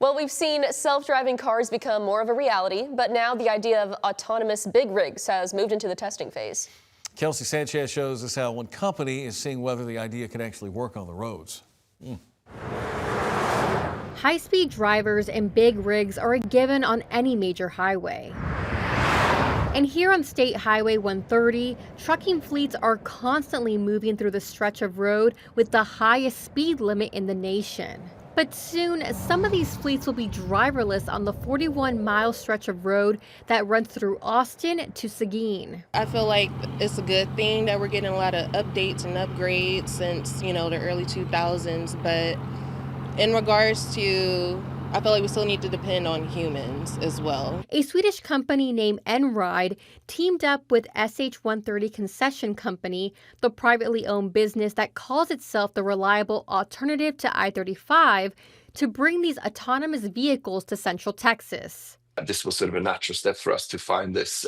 Well, we've seen self-driving cars become more of a reality, but now the idea of autonomous big rigs has moved into the testing phase. Kelsey Sanchez shows us how one company is seeing whether the idea can actually work on the roads. High-speed drivers and big rigs are a given on any major highway. And here on State Highway 130, trucking fleets are constantly moving through the stretch of road with the highest speed limit in the nation. But soon, some of these fleets will be driverless on the 41-mile stretch of road that runs through Austin to Seguin. I feel like it's a good thing that we're getting a lot of updates and upgrades since, the early 2000s. But in regards to, I feel like we still need to depend on humans as well. A Swedish company named Enride teamed up with SH-130 Concession Company, the privately owned business that calls itself the reliable alternative to I-35, to bring these autonomous vehicles to Central Texas. This was sort of a natural step for us to find this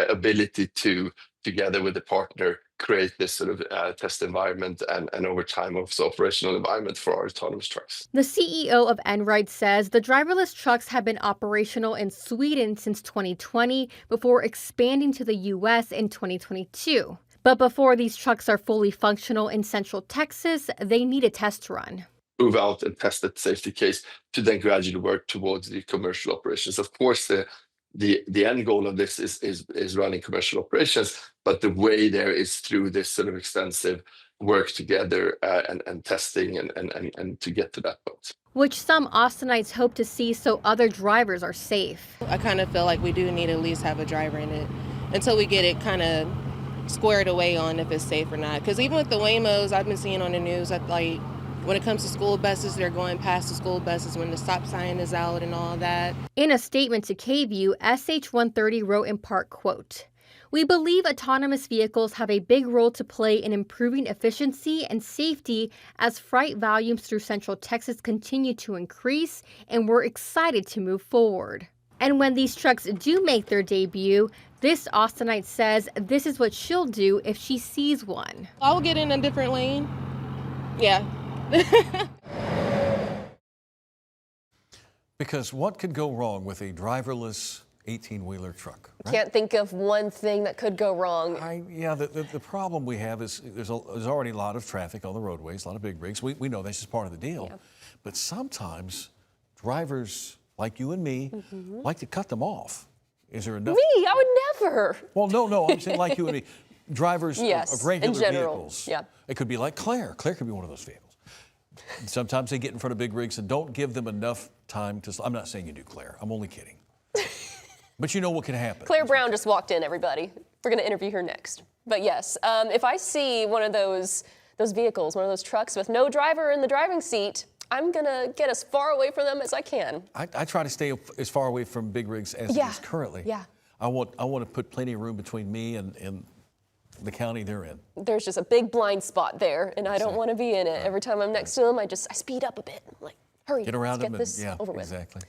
ability to, together with the partner, create this sort of test environment and over time also operational environment for our autonomous trucks. The CEO of Enride says the driverless trucks have been operational in Sweden since 2020 before expanding to the U.S. in 2022. But before these trucks are fully functional in Central Texas, they need a test run. Move out and test that safety case to then gradually work towards the commercial operations. Of course, the end goal of this is running commercial operations, but the way there is through this sort of extensive work together and testing and to get to that point. Which some Austinites hope to see so other drivers are safe. I kind of feel like we do need to at least have a driver in it until we get it kind of squared away on if it's safe or not. Because even with the Waymos I've been seeing on the news, when it comes to school buses, they're going past the school buses when the stop sign is out and all that. In a statement to KVUE, SH-130 wrote in part, quote, "We believe autonomous vehicles have a big role to play in improving efficiency and safety as freight volumes through Central Texas continue to increase, and we're excited to move forward." And when these trucks do make their debut, this Austinite says this is what she'll do if she sees one. I will get in a different lane. Yeah. Because what could go wrong with a driverless 18-wheeler truck? Right? Can't think of one thing that could go wrong. The problem we have is there's already a lot of traffic on the roadways, a lot of big rigs. We know that's just part of the deal. Yeah. But sometimes drivers like you and me like to cut them off. Is there enough? Me? I would never. Well, no, I'm saying like you and me. Drivers of regular in general, vehicles. Yeah. It could be like Claire. Claire could be one of those vehicles. Sometimes they get in front of big rigs and don't give them enough time to. I'm not saying you do, Claire. I'm only kidding. But you know what can happen. Claire Brown just walked in, everybody. We're going to interview her next. But yes, if I see one of those vehicles, one of those trucks with no driver in the driving seat, I'm going to get as far away from them as I can. I try to stay as far away from big rigs as it is currently. Yeah. I want to put plenty of room between me and the county they're in. There's just a big blind spot there, and I don't want to be in it. Every time I'm next to them, I speed up a bit. I'm like, hurry, get around let's them get this and, over with. Exactly.